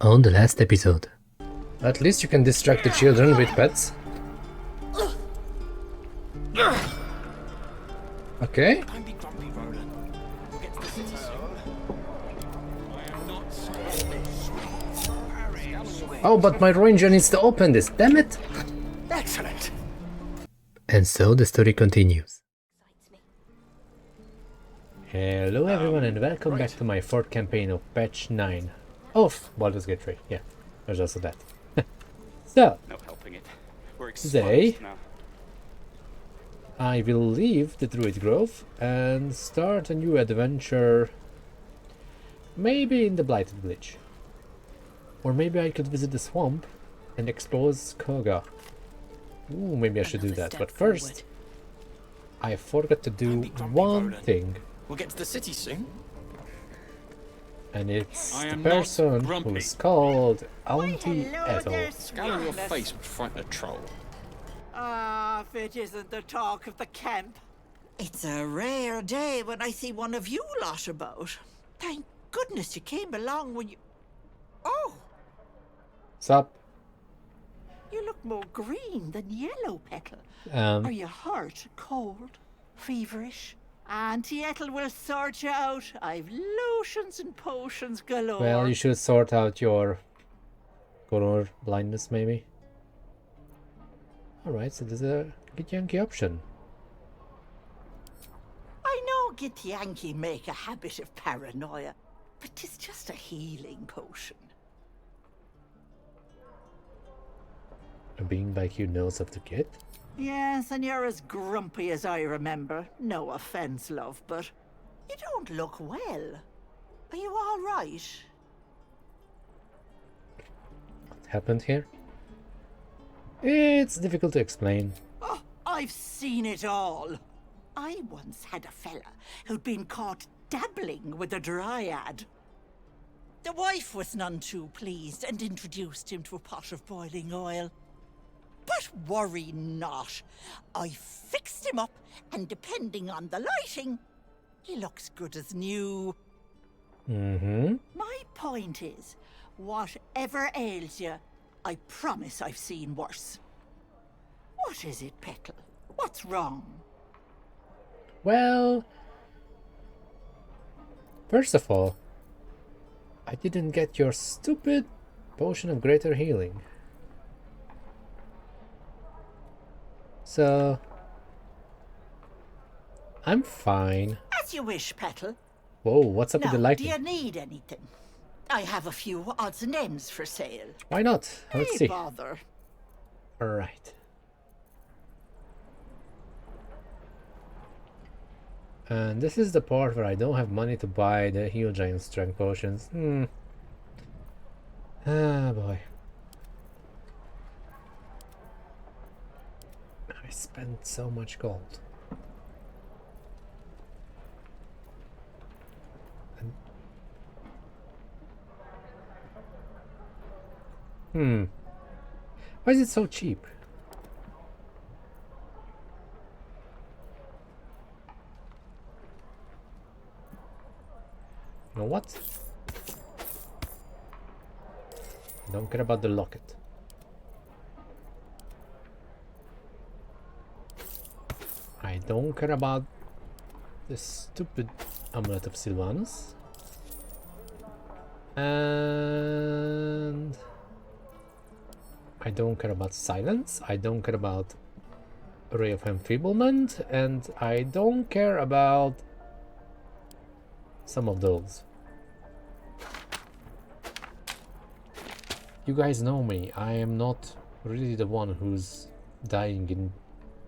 on the last episode. At least you can distract the children with pets. Okay. Oh, but my ranger needs to open this, damn it! Excellent. And so the story continues. Hello everyone and welcome back to my fourth campaign of patch 9 of Baldur's Gate 3. Yeah, there's also that. So, No helping it. We're today exposed now. I will leave the Druid Grove and start a new adventure, maybe in the Blighted Village. Or maybe I could visit the swamp and explore Skoga. Ooh, maybe I should do that, but first I forgot to do one thing. We'll get to the city soon. And it's I the am not person grumpy. who's called Owlbear Scowl on your face would frighten a troll. Ah, if it isn't the talk of the camp. It's a rare day when I see one of you lot about. Thank goodness you came along when you... Oh, Sup? you look more green than yellow, Petal. Um, Are you hurt, cold, feverish? Auntie Ethel will sort you out. I've lotions and potions galore. well, you should sort out your color blindness, maybe. Alright, so there's a Githyanki option. I know Githyanki make a habit of paranoia, but 'tis just a healing potion. A being like you knows of the Gith? Yes, and you're as grumpy as I remember. No offense, love, but you don't look well. Are you all right? What happened here? It's difficult to explain. Oh, I've seen it all. I once had a fella who'd been caught dabbling with a dryad. The wife was none too pleased and introduced him to a pot of boiling oil. But worry not. I fixed him up, and depending on the lighting, he looks good as new. Mm-hmm. My point is, whatever ails you, I promise I've seen worse. What is it, Petal? What's wrong? Well, first of all, I didn't get your stupid potion of greater healing. So, I'm fine. As you wish, Petal. Whoa, what's up with the Now, do lighting? you need anything? I have a few odds and ends for sale. Why not? Let's Hey, see. bother. Alright. And this is the part where I don't have money to buy the heal giant strength potions. Ah, boy. I spent so much gold. Why is it so cheap? You know what? Don't care about the locket. I don't care about the stupid amulet of Sylvanus. And I don't care about silence. I don't care about ray of enfeeblement, and I don't care about some of those. You guys know me. I am not really the one who's dying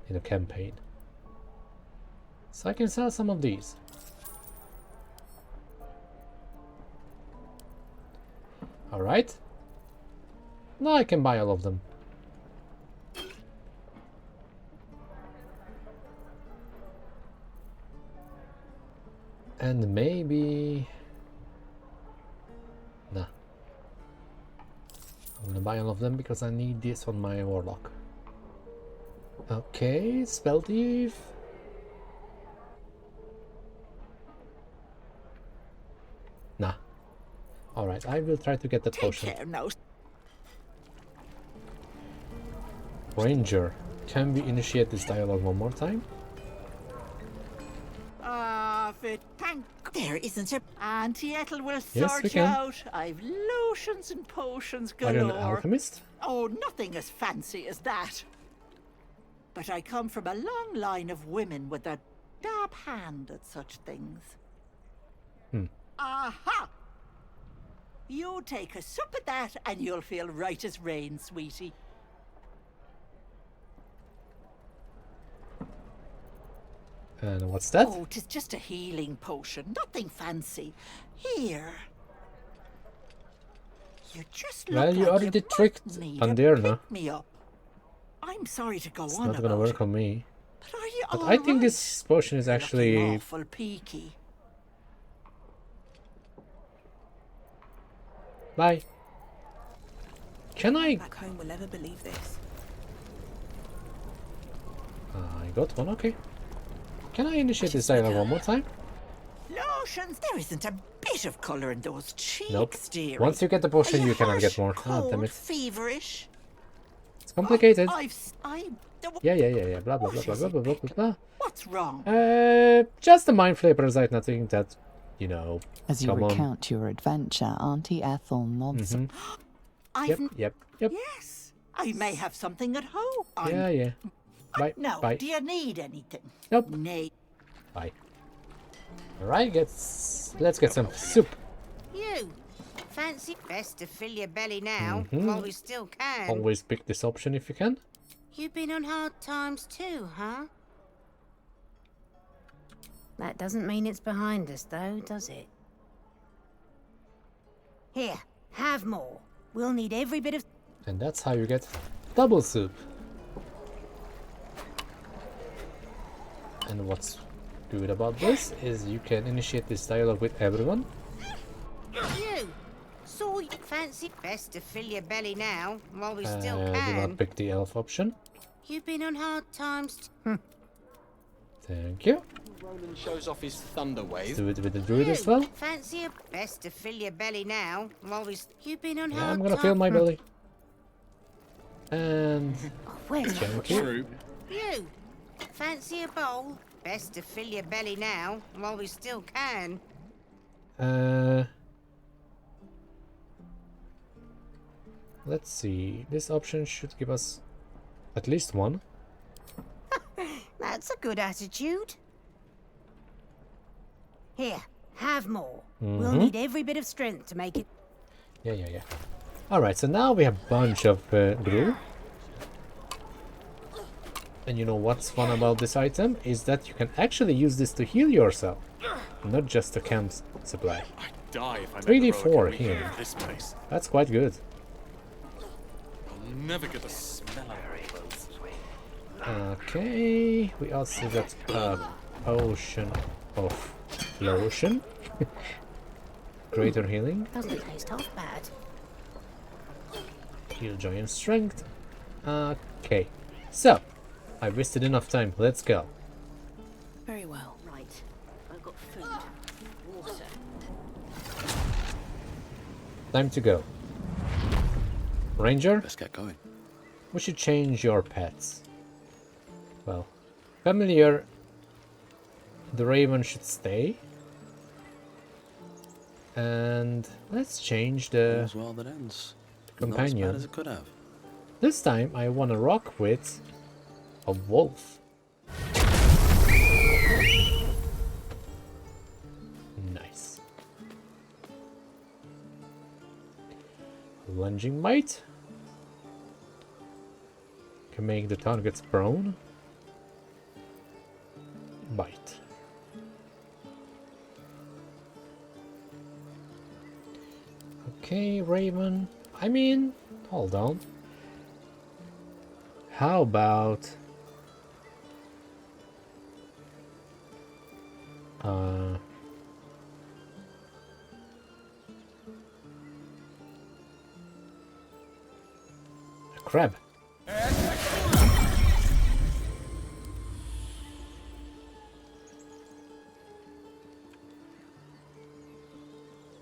in a campaign. So I can sell some of these. Alright. Now I can buy all of them. And maybe... Nah. I'm gonna buy all of them because I need this on my warlock. Okay, spell thief. Nah. Alright, I will try to get that Take potion. care now. Ranger, can we initiate this dialogue one more time? Thank. There isn't a. Auntie Ethel will Yes, sort we you can. out. I've lotions and potions Are you an galore. alchemist? Oh, nothing as fancy as that. But I come from a long line of women with a dab hand at such things. Aha! You take a sup at that and you'll feel right as rain, sweetie. And what's that? Oh, 'tis just a healing potion, nothing fancy. Here. You just look Well, you like already might tricked need on a there now. pick-me-up. I'm sorry to go It's on not gonna about work it, on me. but are you But all I think right? this potion is Looking actually... awful peaky. Bye. Can I... Back home will never believe this. I got one, okay. Can I initiate this dialogue one more time? Lotions, there isn't a bit of colour in those cheeks, Nope. dearie. Once you get the Are potion, you cannot harsh, get more. Ah, damn cold, it. feverish. It's complicated. Yeah. Blah, blah, blah, blah, blah, blah, blah, blah, blah. What's wrong? Just the Mind Flayer parasite, nothing that, you know... As you come on. recount your adventure, Auntie Ethel nods. I've Yep. Yes, I may have something at home. Yeah. Bye. No, Bye. do you need anything? Nope. Nay. Bye. Alright, let's get some soup. You fancy best to fill your belly now while we still can. Always pick this option if you can. You've been on hard times too, huh? That doesn't mean it's behind us, though, does it? Here, have more. We'll need every bit of... And that's how you get double soup. And what's good about this is you can initiate this dialogue with everyone. You saw you fancy best to fill your belly now while we still Do can. not pick the elf option. You've been on hard times. Thank you. Ronan shows off his thunder wave. Do it with the druid as well. Fancy a best to fill your belly now while we... You've been on Yeah, hard I'm gonna fill my belly. And Where's my thank you. True. You fancy a bowl? Best to fill your belly now while we still can. Let's see. This option should give us at least one. That's a good attitude. Here, have more. We'll need every bit of strength to make it. Yeah. Alright, so now we have a bunch of glue. And you know what's fun about this item? Is that you can actually use this to heal yourself. Not just a camp supply. I'd die if I met 3d4 the road here. in this place. That's quite good. I'll never get the smell of those. Okay, we also got a potion of lotion. Greater healing. Doesn't taste half bad. Heal giant strength. Okay, so I wasted enough time. Let's go. Very well. Right, I've got food, water. Time to go. Ranger, Let's get going. we should change your pets. Well, familiar. The raven should stay. And let's change the All's well that ends. companion. Not as bad as it could have. This time I want to rock with a wolf. Nice. Lunging bite. Can make the targets prone. Bite. Okay, Raven. I mean, hold on. How about a crab?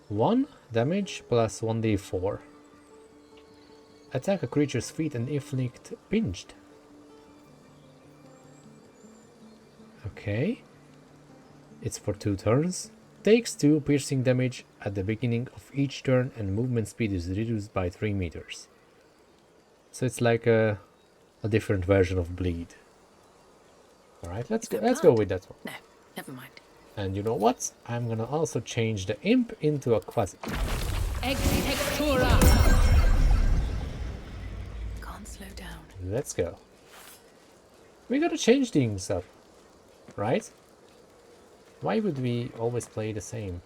One Damage plus 1d4. Attack a creature's feet and inflict pinched. Okay. It's for 2 turns. Takes 2 piercing damage at the beginning of each turn and movement speed is reduced by 3 meters. So it's like a different version of bleed. Alright, let's go with that one. No, never mind. And you know what? I'm gonna also change the imp into a quasi. Can't slow down. Let's go. We gotta change things up, right? Why would we always play the same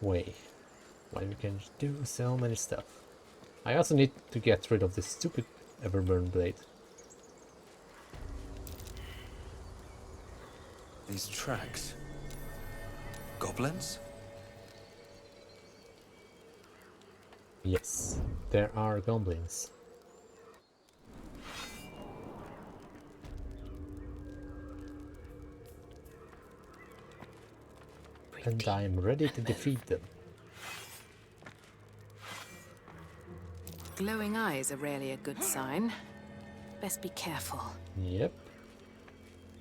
way? Why we can do so many stuff. I also need to get rid of this stupid Everburn blade. These tracks. Goblins? Yes, there are goblins. And I'm ready to defeat them. Glowing eyes are rarely a good sign. Best be careful. Yep.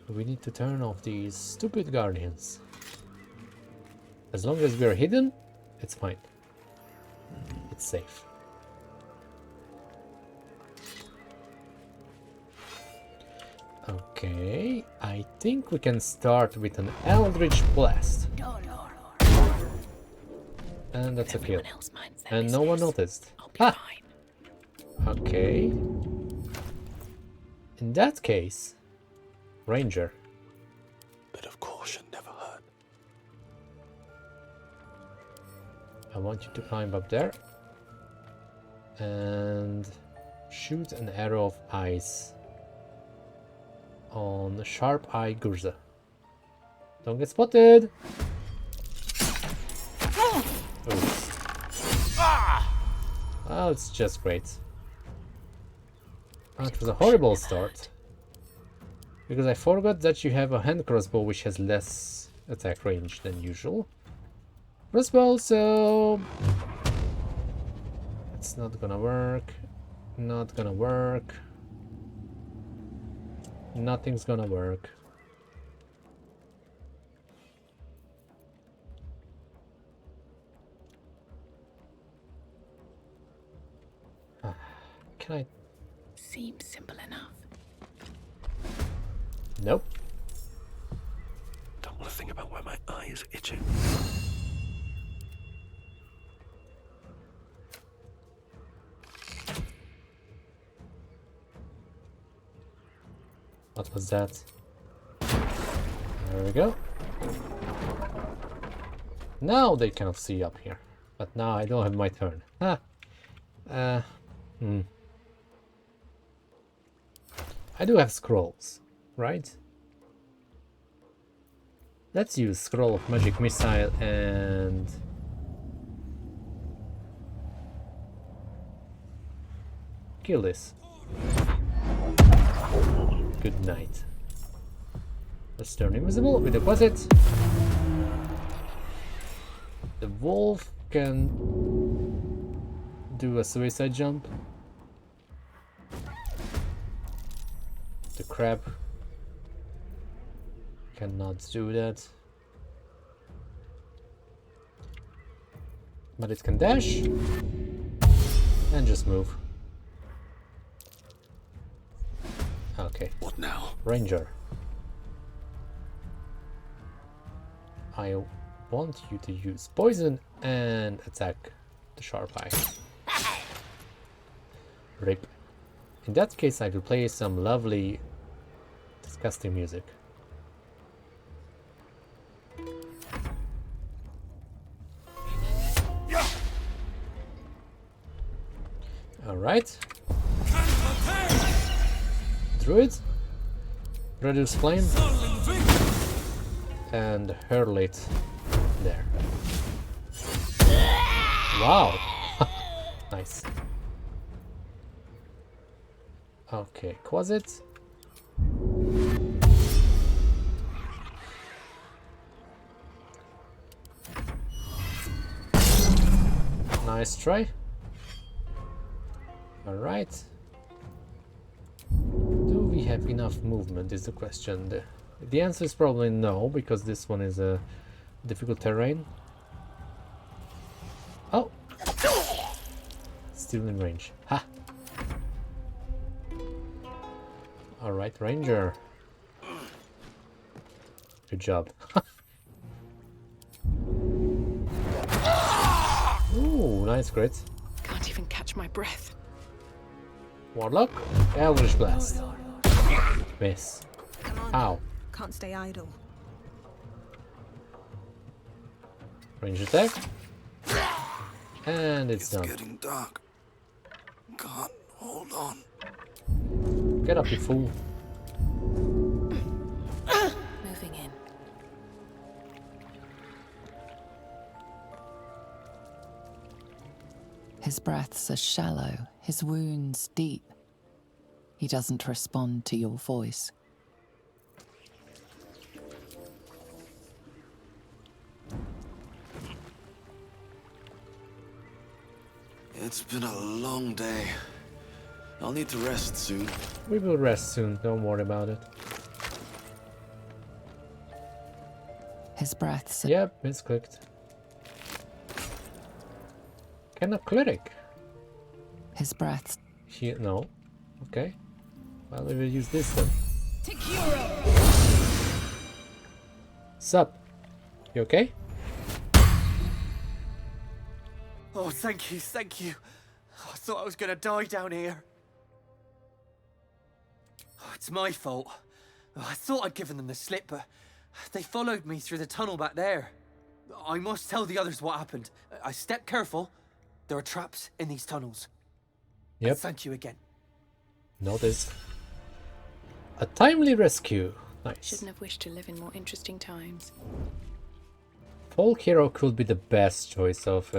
We need to turn off these stupid guardians. As long as we're hidden, it's fine. It's safe. Okay, I think we can start with an Eldritch Blast. And that's a kill. And no one noticed. Ah! Okay. In that case, Ranger. Bit of caution never hurt. I want you to climb up there and shoot an arrow of ice on Sharp Eye Gurza. Don't get spotted! Oops. Oh, it's just great. Oh, it was a horrible start. Because I forgot that you have a hand crossbow which has less attack range than usual. Crossbow, so... it's not gonna work. Not gonna work. Nothing's gonna work. Can I? Seems simple enough. Nope. Don't want to think about where my eye is itching. What was that? There we go. Now they cannot see up here. But now I don't have my turn. Ah. I do have scrolls, right? Let's use Scroll of Magic Missile and... kill this. Good night. Let's turn invisible with a deposit. The wolf can do a suicide jump. The crab cannot do that. But it can dash and just move. Okay. What now? Ranger. I want you to use poison and attack the Sharp Eye. Rip. In that case, I will play some lovely, disgusting music. Alright. Druid. Reduce flame. And hurl it there. Wow. Nice. Okay, Quasit. Nice try. Alright. Do we have enough movement is the question. The answer is probably no, because this one is a difficult terrain. Oh! Still in range. Ha! Alright, Ranger. Good job. Ooh, nice crit. Can't even catch my breath. Warlock, Eldritch Blast. Miss. Come on. Ow. Can't stay idle. Range attack. And it's done. Getting dark. Can't hold on. Get up, you fool. Moving in. His breaths are shallow, his wounds deep. He doesn't respond to your voice. It's been a long day. I'll need to rest soon. We will rest soon, don't worry about it. His breaths are Yep, it's clicked. Can a cleric? his breaths Here, no. Okay. Well, we will use this then. Sup? You okay? Oh, thank you, thank you. I thought I was gonna die down here. Oh, it's my fault. Oh, I thought I'd given them the slip, but they followed me through the tunnel back there. I must tell the others what happened. I stepped careful. There are traps in these tunnels. Yep. Thank you again. Noticed. A timely rescue. Nice. Shouldn't have wished to live in more interesting times. Folk hero could be the best choice of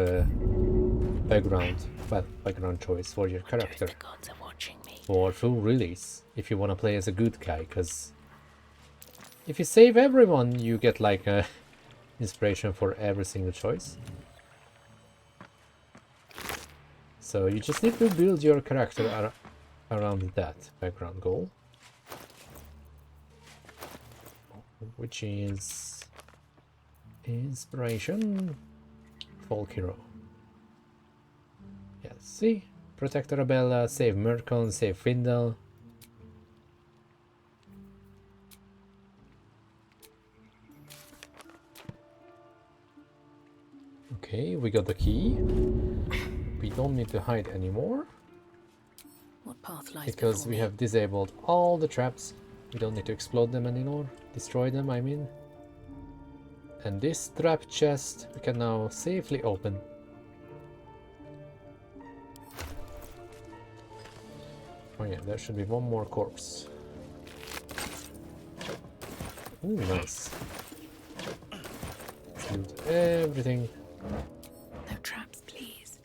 background. Well, background choice for your character. The gods are watching me. For full release, if you want to play as a good guy, because if you save everyone, you get like a inspiration for every single choice. So you just need to build your character around that background goal, which is inspiration. Folk hero. Yes, see? Protect Arabella, save Murkon, save Findel. Okay, we got the key. We don't need to hide anymore What path lies because before we me? have disabled all the traps. We don't need to explode them anymore. Destroy them, I mean. And this trap chest we can now safely open. Oh yeah, there should be one more corpse. Ooh, nice. Let's loot everything. No traps, please.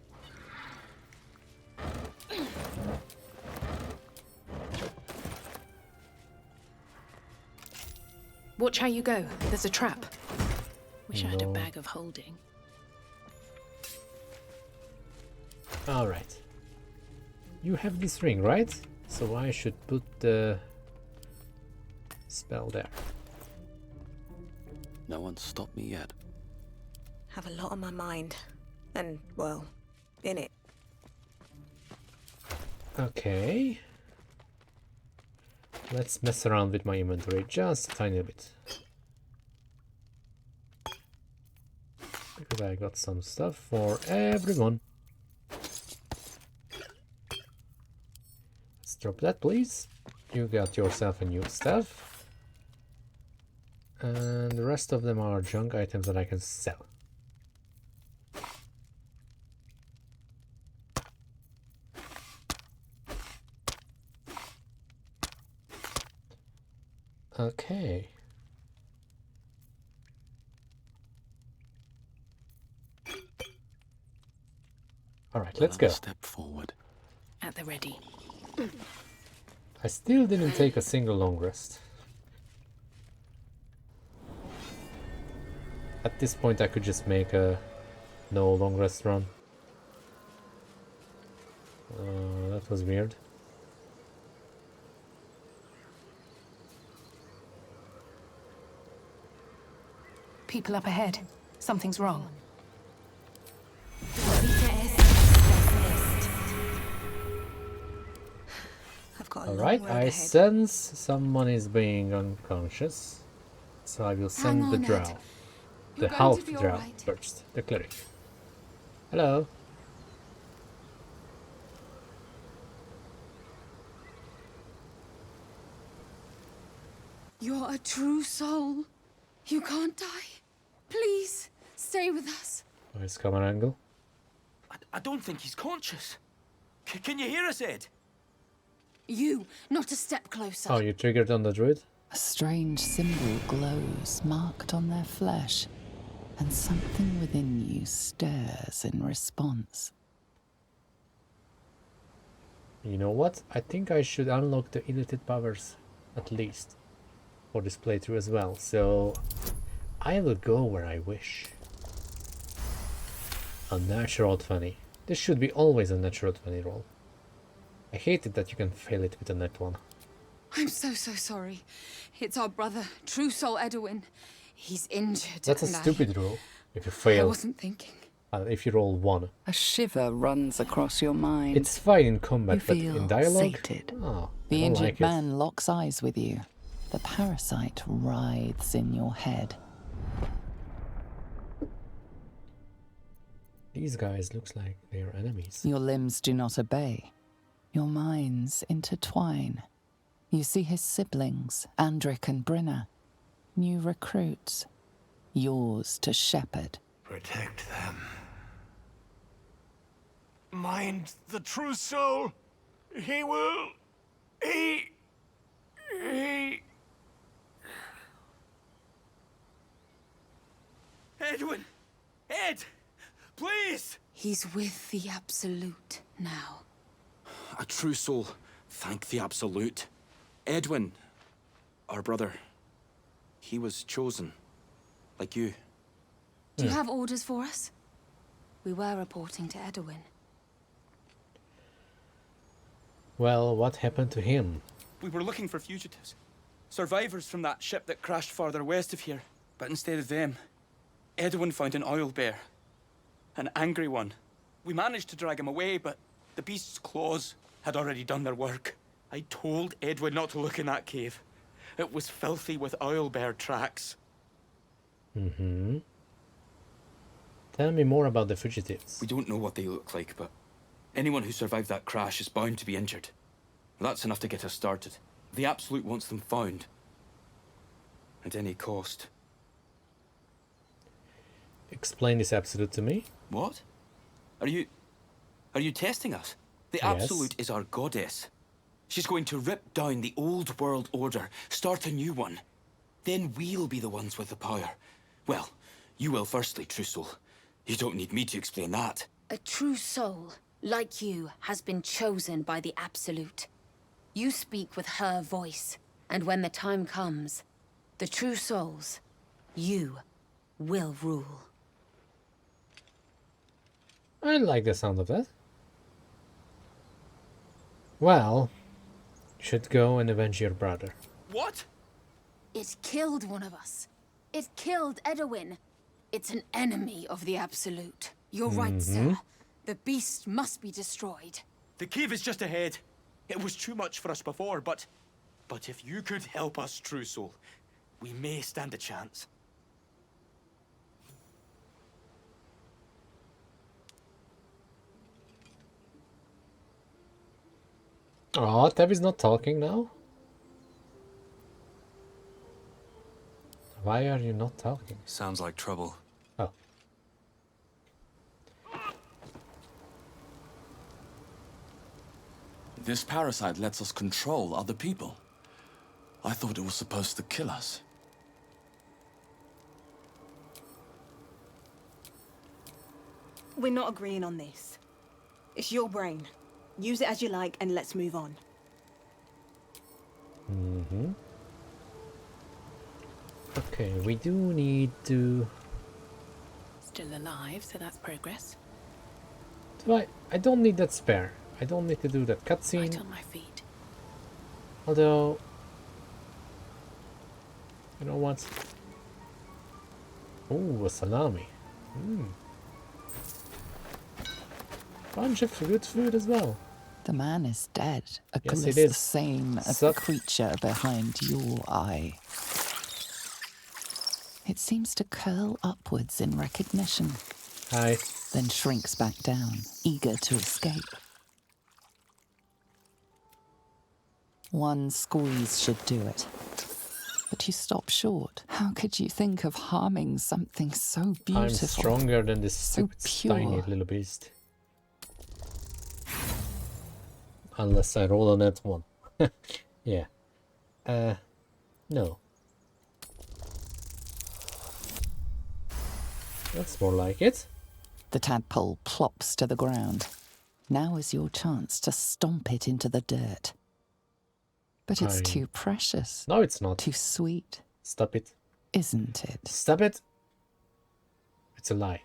Watch how you go. There's a trap. Wish I had a No. bag of holding. Alright. You have this ring, right? So I should put the spell there. No one's stopped me yet. Have a lot on my mind. And, well, in it. Okay. Let's mess around with my inventory just a tiny bit. Because I got some stuff for everyone. Let's drop that, please. You got yourself a new stuff. And the rest of them are junk items that I can sell. Okay. All right, let's go. Another step forward. At the ready. I still didn't take a single long rest. At this point I could just make a no long rest run. That was weird. People up ahead. Something's wrong. I've got a long Alright, road I ahead. sense someone is being unconscious. So I will send Hang the on, drow. Ed. The You're going to half be drow alright. first. The cleric. Hello. You're a true soul. You can't die. Please, stay with us. Nice camera angle. I don't think he's conscious. Can you hear us, Ed? You, not a step closer. Oh, you triggered on the druid? A strange symbol glows, marked on their flesh, and something within you stirs in response. You know what? I think I should unlock the illicit powers, at least, for this playthrough as well. So, I will go where I wish. A natural 20. This should be always a natural 20 roll. I hate it that you can fail it with a net 1. I'm so sorry. It's our brother, True Soul Edwin. He's injured. That's a and stupid roll. If you I fail, wasn't thinking. if you roll 1. A shiver runs across your mind. It's fine in combat, You but feel in dialogue? sated. Oh, The I don't injured like man locks eyes with you. The parasite writhes in your head. These guys looks like they're enemies. Your limbs do not obey. Your minds intertwine. You see his siblings, Andric and Brynna. New recruits. Yours to shepherd. Protect them. Mind the true soul. He will. He. Edwin! Ed! Please! He's with the Absolute now. A true soul. Thank the Absolute. Edwin, our brother, he was chosen. Like you. Do you have orders for us? We were reporting to Edwin. Well, what happened to him? We were looking for fugitives. Survivors from that ship that crashed farther west of here. But instead of them, Edwin found an owlbear. An angry one. We managed to drag him away, but the beast's claws had already done their work. I told Edwin not to look in that cave. It was filthy with owlbear tracks. Tell me more about the fugitives. We don't know what they look like, but anyone who survived that crash is bound to be injured. That's enough to get us started. The Absolute wants them found. At any cost. Explain this Absolute to me. What? Are you testing us? The Yes. Absolute is our goddess. She's going to rip down the old world order, start a new one. Then we'll be the ones with the power. Well, you will firstly, True Soul. You don't need me to explain that. A true soul, like you, has been chosen by the Absolute. You speak with her voice, and when the time comes, the true souls, you will rule. I like the sound of that. Well, you should go and avenge your brother. What? It killed one of us. It killed Edwin. It's an enemy of the Absolute. You're right, sir. The beast must be destroyed. The cave is just ahead. It was too much for us before, but if you could help us, True Soul, we may stand a chance. Oh, Tev is not talking now? Why are you not talking? Sounds like trouble. Oh. This parasite lets us control other people. I thought it was supposed to kill us. We're not agreeing on this. It's your brain. Use it as you like and let's move on. Okay, we do need to... Still alive, so that's progress. I don't need that spare. I don't need to do that cutscene. Right on my feet. Although, you know what? Oh, a salami. Bunch of good food as well. The man is dead, a Yes, gliss it is. the same as the creature behind your eye. It seems to curl upwards in recognition. Hi. Then shrinks back down, eager to escape. One squeeze should do it. But you stop short. How could you think of harming something so beautiful? I'm stronger than this so stupid tiny pure. little beast. Unless I roll on that one. Yeah. No. That's more like it. The tadpole plops to the ground. Now is your chance to stomp it into the dirt. But it's too precious. No, it's not. Too sweet. Stop it. Isn't it? Stop it. It's a lie.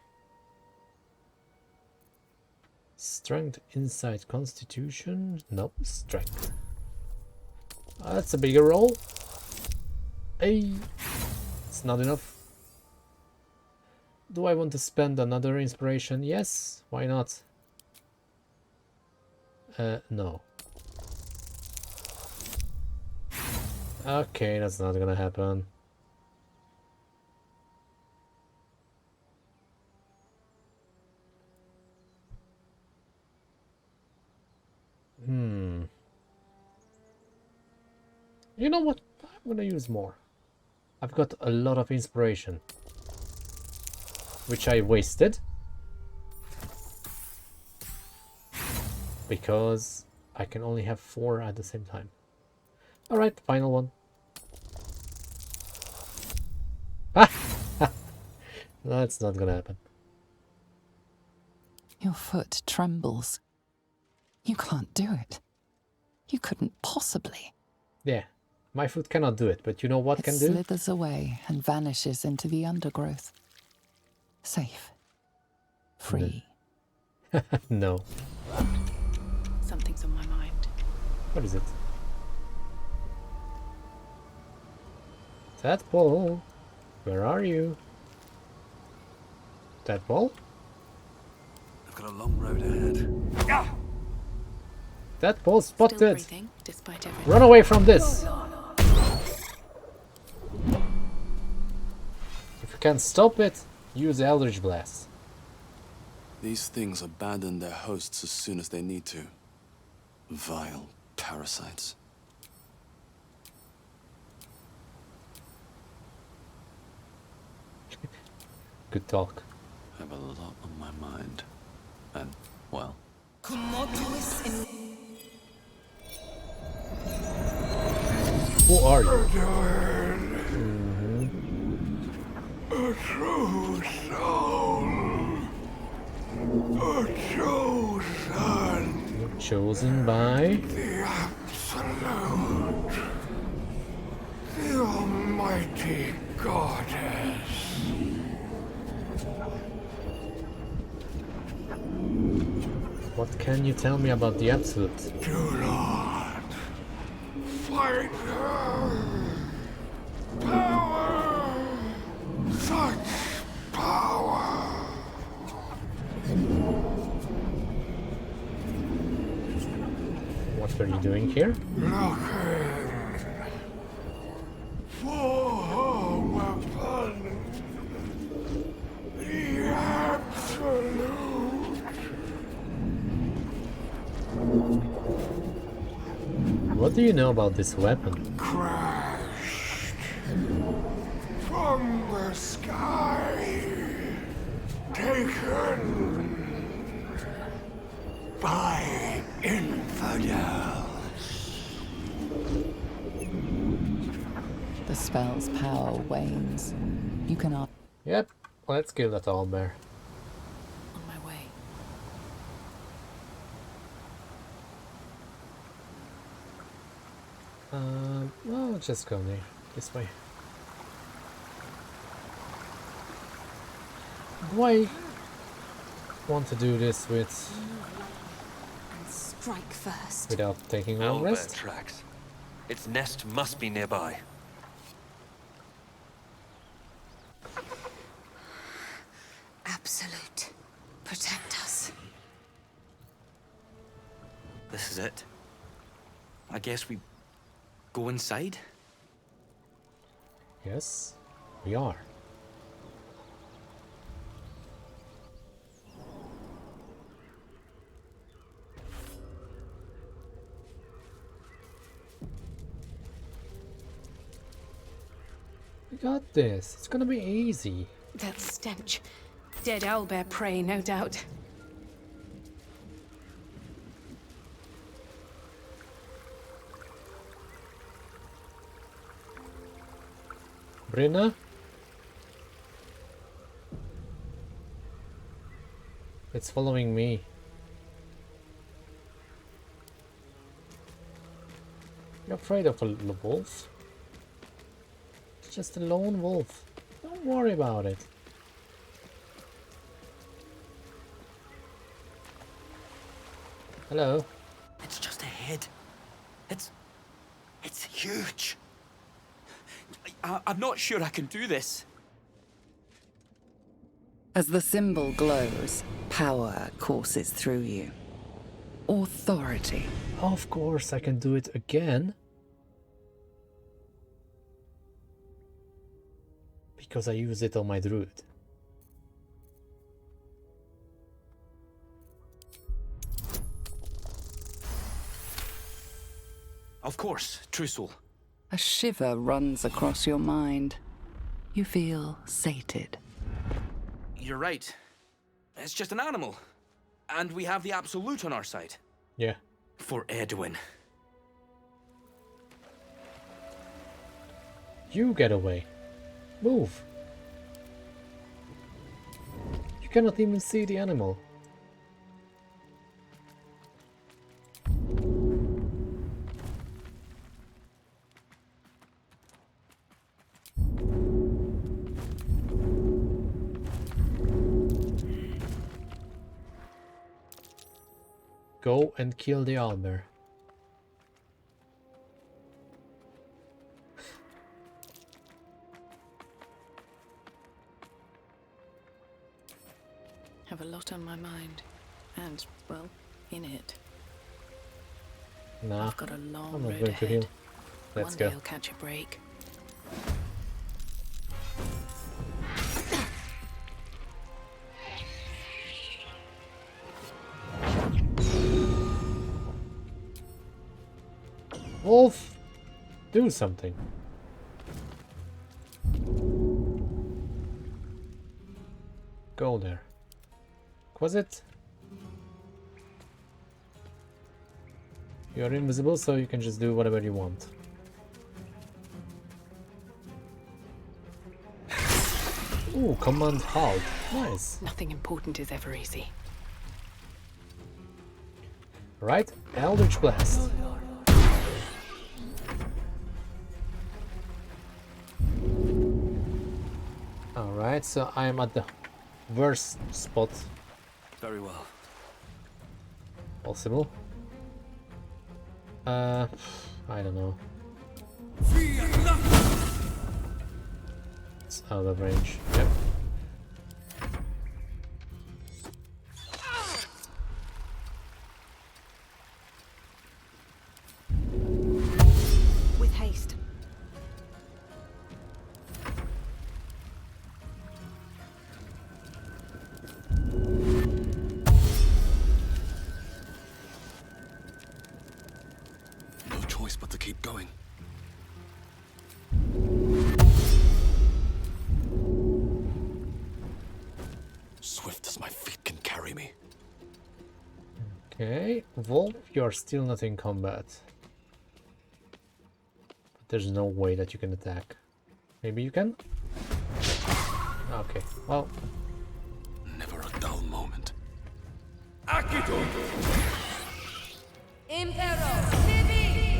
Strength, insight, constitution. Nope, strength. That's a bigger roll. Hey, it's not enough. Do I want to spend another inspiration? Yes, why not? No. Okay, that's not gonna happen. You know what? I'm gonna use more. I've got a lot of inspiration, which I wasted because I can only have 4 at the same time. Alright, final one. Ah! That's not gonna happen. Your foot trembles. You can't do it. You couldn't possibly. Yeah, my foot cannot do it, but you know what It can do? slithers away and vanishes into the undergrowth. Safe. Free. No. Something's on my mind. What is it? Tadpole, where are you? Tadpole? I've got a long road ahead. Tadpole Still spotted! breathing, despite everything. Run away from this! If you can't stop it, use Eldritch Blast. These things abandon their hosts as soon as they need to. Vile parasites. Good talk. I have a lot on my mind. And, well... Who are you? A true soul. A chosen. You're chosen by... The absolute. The almighty goddess. What can you tell me about the Absolute? Do not fight her. Power. Such power. What are you doing here? Looking for her weapon. The absolute. What do you know about this weapon? Crashed from the sky. Taken by infidels. The spell's power wanes. You cannot. Yep, let's kill that owlbear. On my way. Well, let's just go there. This way. Do I want to do this with strike first. without taking a long Owlbear rest. tracks. Its nest must be nearby. Absolute. Protect us. This is it. I guess we go inside? Yes, we are. We got this. It's gonna be easy. That stench. Dead owlbear prey, no doubt. Brenna? It's following me. You're afraid of a wolf? It's just a lone wolf. Don't worry about it. Hello? It's just a head. It's huge. I'm not sure I can do this. As the symbol glows, power courses through you. Authority. Of course I can do it again. Because I use it on my druid. Of course, true soul. A shiver runs across your mind. You feel sated. You're right. It's just an animal. And we have the Absolute on our side. Yeah. For Edwin. You get away. Move. You cannot even see the animal. Go and kill the owlbear. Have a lot on my mind. And, well, in it. Nah, I've got a long I'm not road going to ahead. heal. Let's One go. day I'll catch a break. Wolf, do something. Go there. Was it? You're invisible, so you can just do whatever you want. Ooh, command halt. Nice. Nothing important is ever easy. Right, Eldritch Blast. Alright, so I'm at the worst spot Very well. possible. I don't know. It's out of range. Yep. With haste. No choice but to keep going. Swift as my feet can carry me. Okay, Wolf, you're still not in combat. But there's no way that you can attack. Maybe you can? Okay, well. Never a dull moment.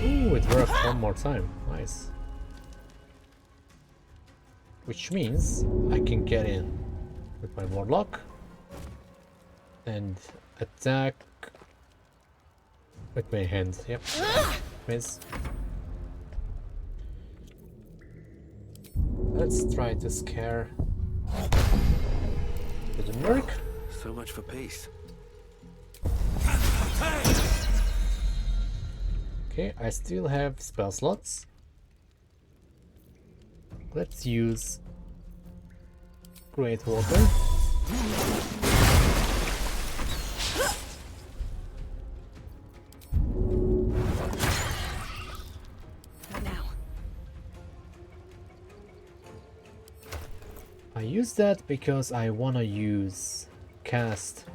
Ooh, it worked one more time. Nice. Which means I can get in with my Warlock and attack With my hand, yep. Miss. Let's try to scare. Didn't work. So much for peace. Okay, I still have spell slots. Let's use Great Water. Now. I use that because I wanna cast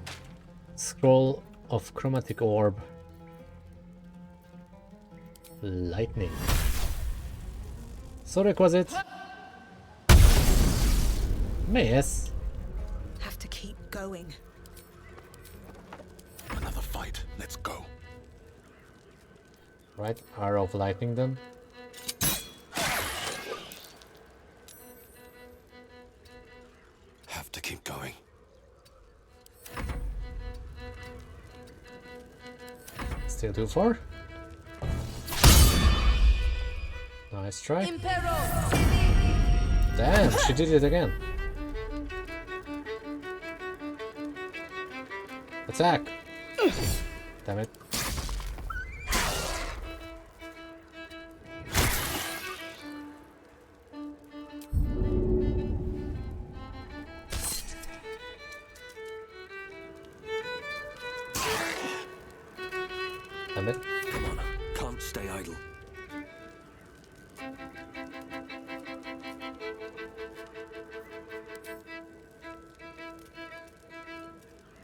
Scroll of Chromatic Orb. Lightning. So requisite. Miss. Have to keep going. Another fight. Let's go. Right, Arrow of Lightning then. Have to keep going. Still too far. Nice try. Damn, she did it again. Attack! Damn it. Damn it. Come on, can't stay idle.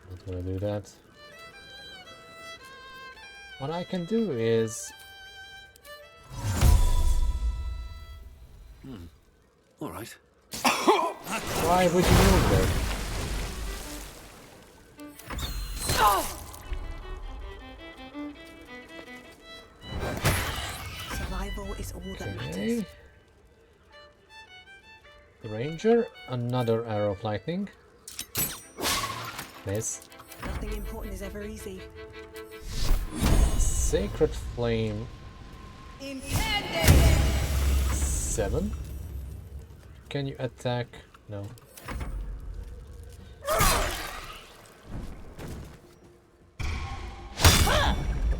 Not gonna do that. What I can do is... Alright. Why would you move there? Survival is all that matters. Okay. Ranger, another Arrow of Lightning. Miss. Nothing important is ever easy. Sacred Flame. 7. Can you attack? No.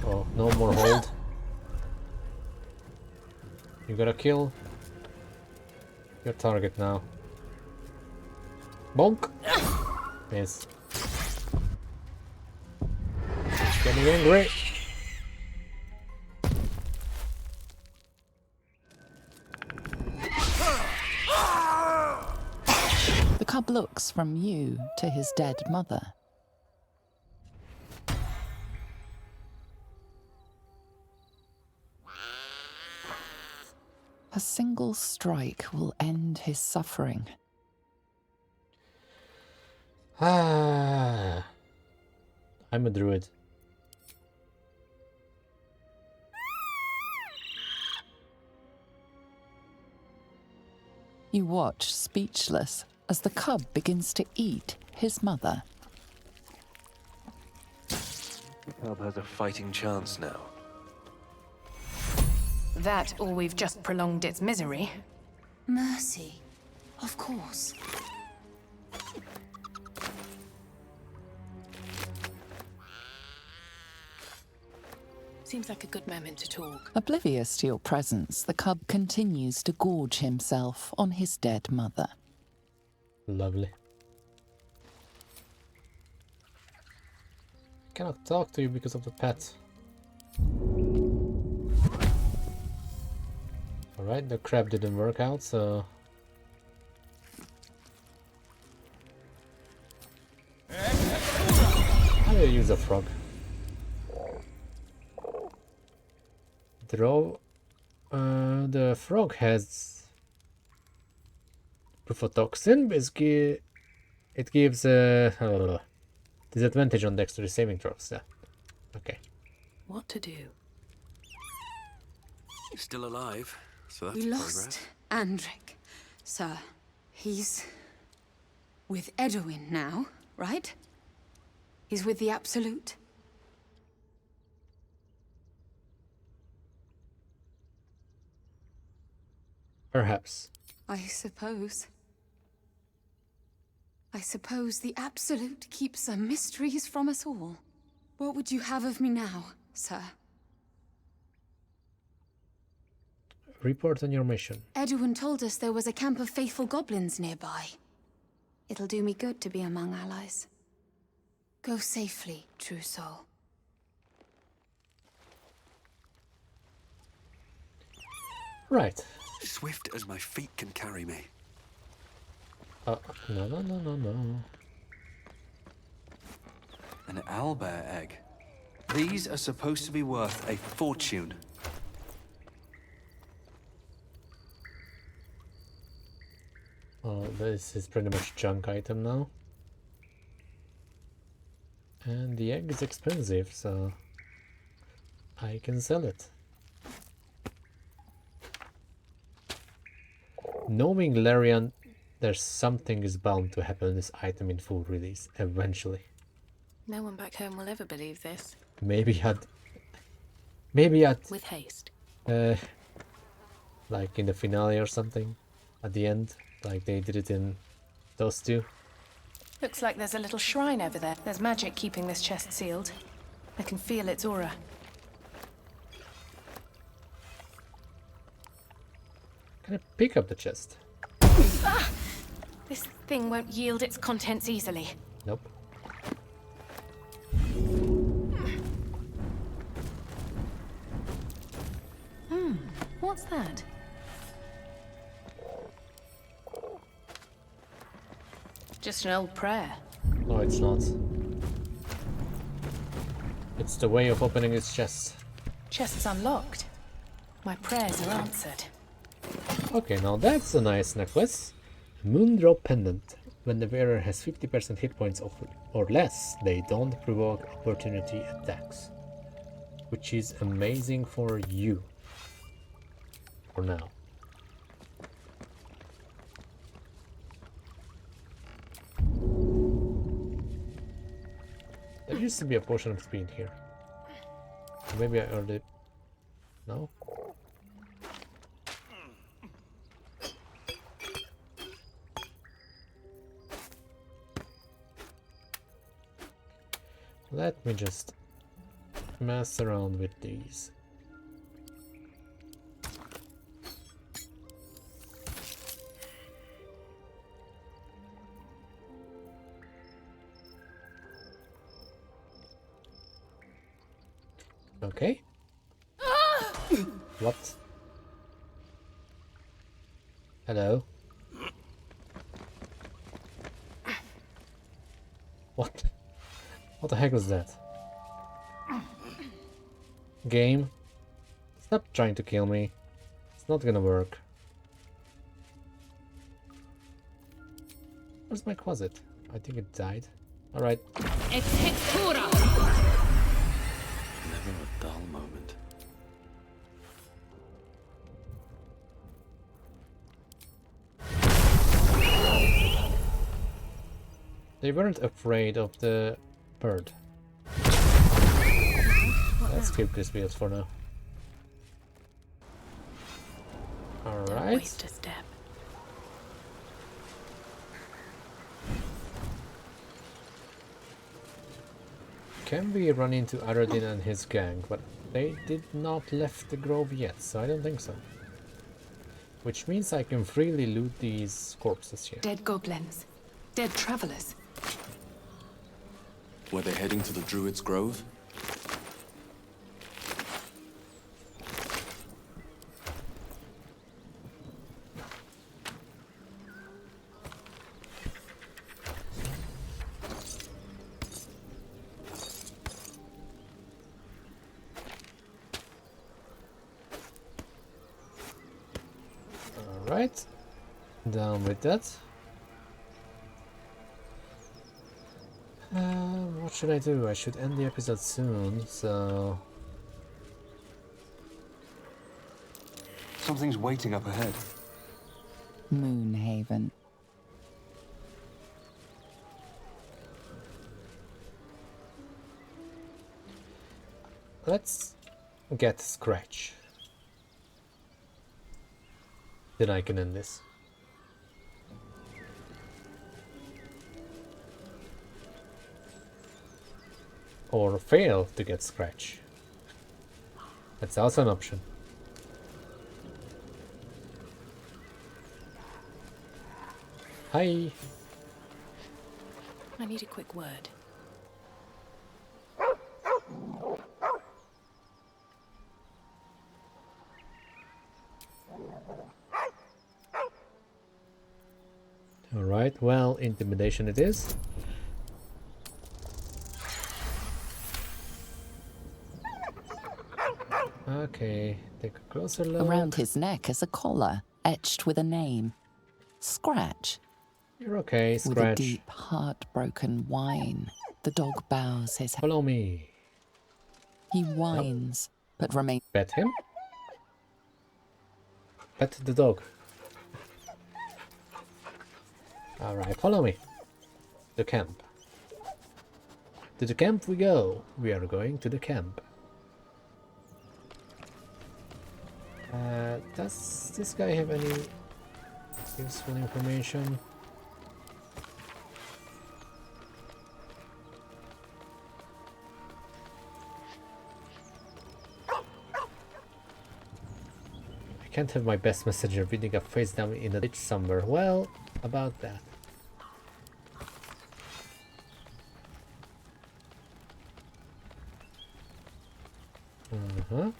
Oh, no more hold. You gotta kill your target now. Bonk! Miss. It's getting angry. The cub looks from you to his dead mother. A single strike will end his suffering. Ah, I'm a druid. You watch, speechless, as the cub begins to eat his mother. The cub has a fighting chance now. That, or we've just prolonged its misery. Mercy. Of course. Seems like a good moment to talk. Oblivious to your presence, the cub continues to gorge himself on his dead mother. Lovely. Cannot talk to you because of the pet. Alright, the crab didn't work out, so... I will use a frog. The frog has Puffotoxin, basically it gives disadvantage on dexterity saving throws. Yeah. Okay. What to do? Still alive, so that's We progress. lost Andric, sir. He's with Edwin now, right? He's with the Absolute. Perhaps. I suppose. I suppose the Absolute keeps some mysteries from us all. What would you have of me now, sir? Report on your mission. Edwin told us there was a camp of faithful goblins nearby. It'll do me good to be among allies. Go safely, true soul. Right. Swift as my feet can carry me. No. An owlbear egg. These are supposed to be worth a fortune. Well, this is pretty much junk item now. And the egg is expensive, so I can sell it. Knowing Larian, there's something is bound to happen in this item in full release, eventually. No one back home will ever believe this. Maybe at With haste. like in the finale or something, at the end, like they did it in those two. Looks like there's a little shrine over there. There's magic keeping this chest sealed. I can feel its aura. Can I pick up the chest? Ah! This thing won't yield its contents easily. Nope. What's that? Just an old prayer. No, it's not. It's the way of opening its chest. Chest's unlocked. My prayers are answered. Okay, now that's a nice necklace. Moondrop pendant. When the wearer has 50% hit points or less, they don't provoke opportunity attacks. Which is amazing for you. For now. There used to be a potion of speed here. Maybe I earned it. No? Let me just mess around with these. Okay. What? Hello? What? What the heck was that? Game? Stop trying to kill me. It's not gonna work. Where's my closet? I think it died. Alright. Never a dull moment. They weren't afraid of the bird. Let's keep this wheels for now. Alright. Waste a step. Can we run into Aradin and his gang, but they did not left the grove yet, so I don't think so. Which means I can freely loot these corpses here. Dead goblins. Dead travelers. Were they heading to the Druid's Grove? Alright. Down with that. What should I do? I should end the episode soon, so... Something's waiting up ahead. Moonhaven. Let's get Scratch. then I can end this. Or fail to get scratch. That's also an option. Hi. I need a quick word. Alright, well, intimidation it is. Okay, take a closer look. Around his neck is a collar, etched with a name. Scratch. You're okay, Scratch. With a deep, heartbroken whine, the dog bows his head. Follow me. He whines, but remains. Pet him? Pet the dog. Alright, follow me. The camp. To the camp we go. We are going to the camp. Does this guy have any useful information? I can't have my best messenger beating up face down in a ditch somewhere. Well, about that. Uh-huh.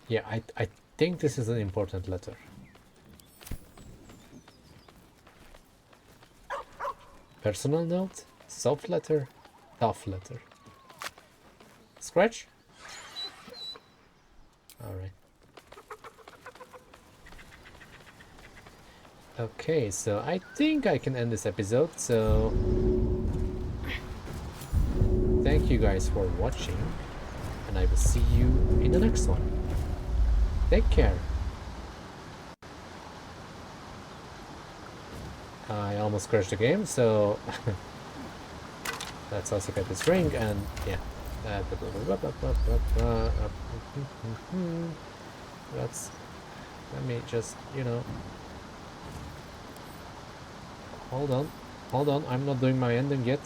Yeah, I think this is an important letter. Personal note, soft letter, tough letter. Scratch? Alright. Okay, so I think I can end this episode, so thank you guys for watching, and I will see you in the next one. Take care. I almost crashed the game, so let's also get this ring, and yeah. Let me just, you know, hold on, I'm not doing my ending yet.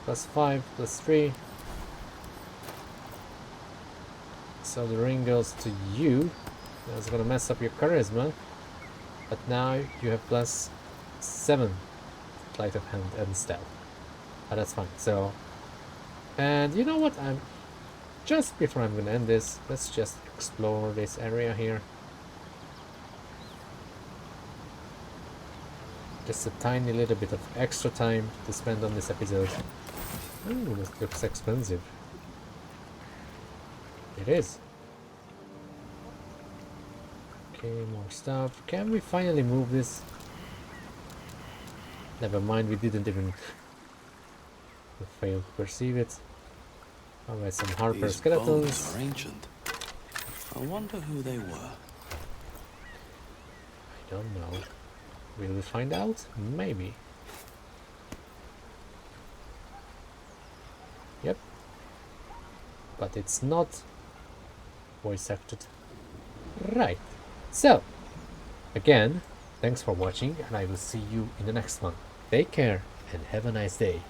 +5, +3. So the ring goes to you. That's gonna mess up your charisma. But now you have +7 sleight of hand and stealth. But that's fine. So, and you know what? I'm just before I'm gonna end this, let's just explore this area here. Just a tiny little bit of extra time to spend on this episode. Ooh, this looks expensive. It is. Okay, more stuff. Can we finally move this? Never mind, we didn't even fail to perceive it. Alright, some Harper These skeletons. bones are ancient. I wonder who they were. I don't know. Will we find out? Maybe. Yep. But it's not voice acted. Right. So, again, thanks for watching, and I will see you in the next one. Take care and have a nice day.